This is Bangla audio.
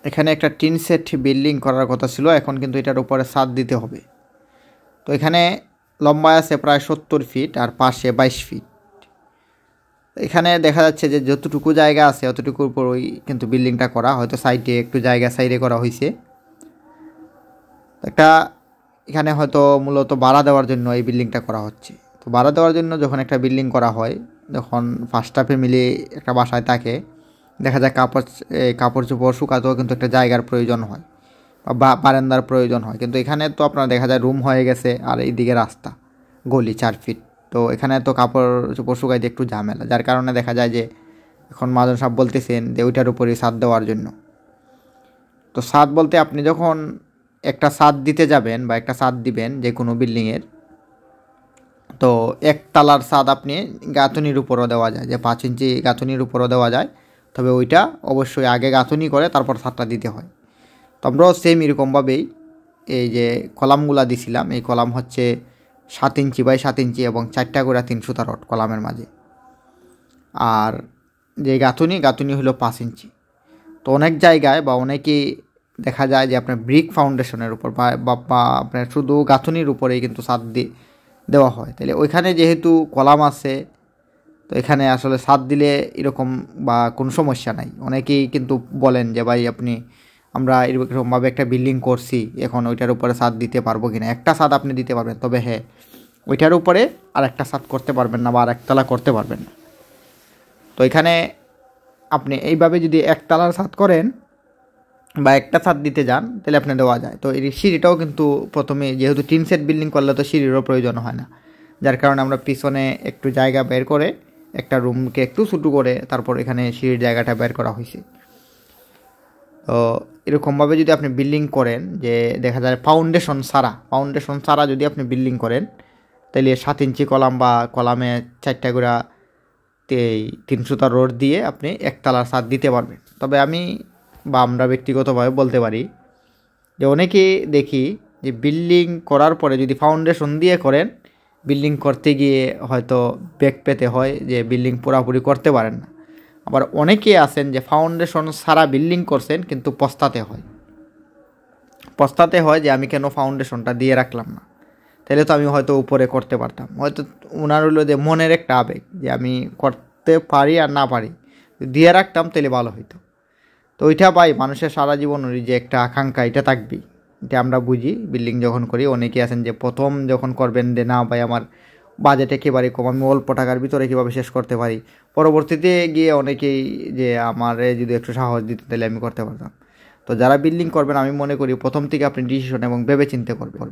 এখানে একটা টিন সেট বিল্ডিং করার কথা ছিল, এখন কিন্তু এটার উপরে ছাদ দিতে হবে। তো এখানে লম্বায় আছে প্রায় 70 ফিট আর পাশে 22 ফিট। এখানে দেখা যাচ্ছে যে যতটুকু জায়গা আছে অতটুকুর উপরই কিন্তু বিল্ডিংটা করা, হয়তো সাইডে একটু জায়গা সাইডে করা হয়েছে। একটা এখানে হয়তো মূলত ভাড়া দেওয়ার জন্য এই বিল্ডিংটা করা হচ্ছে। তো ভাড়া দেওয়ার জন্য যখন একটা বিল্ডিং করা হয়, যখন ফার্স্টটা ফ্যামিলি একটা বাসায় থাকে, দেখা যায় কাপড় চোপড় শুকাতেও কিন্তু একটা জায়গার প্রয়োজন হয় বা বারান্দার প্রয়োজন হয়। কিন্তু এখানে তো আপনার দেখা যায় রুম হয়ে গেছে আর এইদিকে রাস্তা, গলি 4 ফিট। তো এখানে তো কাপড় চোপড় শুকাইতে একটু ঝামেলা, যার কারণে দেখা যায় যে এখন মহাজন সাহেব বলতেছেন যে ওইটার উপরেই ছাদ দেওয়ার জন্য। তো ছাদ বলতে আপনি যখন একটা ছাদ দিতে যাবেন বা একটা ছাদ দিবেন যে কোনো বিল্ডিংয়ের, তো একতলার ছাদ আপনি গাঁথনির উপরও দেওয়া যায়, যে 5 ইঞ্চি গাঁথনির উপরও দেওয়া যায়। তবে ওইটা অবশ্যই আগে গাঁথনি করে তারপর ছাদটা দিতে হয়। তো আমরাও সেম এরকমভাবেই এই যে কলামগুলা দিছিলাম, এই কলাম হচ্ছে 7 ইঞ্চি বাই 7 ইঞ্চি এবং 4টা করে 3 সুতা রড কলামের মাঝে। আর যে গাঁথনি হলো 5 ইঞ্চি। তো অনেক জায়গায় বা অনেকেই দেখা যায় যে আপনার ব্রিক ফাউন্ডেশনের উপর বা আপনার শুধু গাঁথনির উপরেই কিন্তু ছাদ দেওয়া হয়। তাহলে ওইখানে যেহেতু কলাম আছে, তো এখানে আসলে ছাদ দিলে এরকম বা কোনো সমস্যা নাই। অনেকেই কিন্তু বলেন যে ভাই আমরা এরকমভাবে একটা বিল্ডিং করছি, এখন ওইটার উপরে ছাদ দিতে পারবো কিনা। একটা ছাদ আপনি দিতে পারবেন, তবে হ্যাঁ ওইটার উপরে আর একটা ছাদ করতে পারবেন না বা আর একতলা করতে পারবেন না। তো এখানে আপনি এইভাবে যদি একতলার ছাদ করেন বা একটা ছাদ দিতে যান তাহলে আপনি দেওয়া যায়। তো এই সিঁড়িটাও কিন্তু প্রথমে যেহেতু টিন সেট বিল্ডিং করলে তো সিঁড়িরও প্রয়োজন হয় না, যার কারণে আমরা পিছনে একটু জায়গা বের করে একটা রুমকে একটু ছোটো করে তারপর এখানে সিঁড়ির জায়গাটা বের করা হয়েছে। তো এরকমভাবে যদি আপনি বিল্ডিং করেন, যে দেখা যায় ফাউন্ডেশন ছাড়া যদি আপনি বিল্ডিং করেন, তাহলে 7 ইঞ্চি কলাম বা কলামে 4টা করে 3 সুতার রড দিয়ে আপনি একতলার ছাদ দিতে পারবেন। তবে আমরা ব্যক্তিগতভাবে বলতে পারি যে অনেকেই দেখি যে বিল্ডিং করার পরে যদি ফাউন্ডেশন দিয়ে করেন, বিল্ডিং করতে গিয়ে হয়তো বেগ পেতে হয় যে বিল্ডিং পুরোপুরি করতে পারেন না। আবার অনেকেই আছেন যে ফাউন্ডেশন ছাড়া বিল্ডিং করছেন কিন্তু পস্তাতে হয় যে আমি কেন ফাউন্ডেশনটা দিয়ে রাখলাম না, তাহলে তো আমি হয়তো উপরে করতে পারতাম। হয়তো ওনার হলো যে মনের একটা আবেগ যে আমি করতে পারি আর না পারি, দিয়ে রাখতাম তাহলে ভালো হইতো। তো ওইটা ভাই মানুষের সারা জীবনেরই যে একটা আকাঙ্ক্ষা, এটা থাকবেই। এটা আমরা বুঝি বিল্ডিং যখন করি। অনেকেই আছেন যে প্রথম যখন করবেন যে না ভাই আমার বাজেট একেবারে কম, আমি অল্প টাকার ভিতরে কীভাবে শেষ করতে পারি। পরবর্তীতে গিয়ে অনেকেই যে আমারে যদি একটু সাহস দিত তাহলে আমি করতে পারতাম। তো যারা বিল্ডিং করবেন আমি মনে করি প্রথম থেকে আপনি ডিসিশন এবং ভেবে চিন্তে করবেন।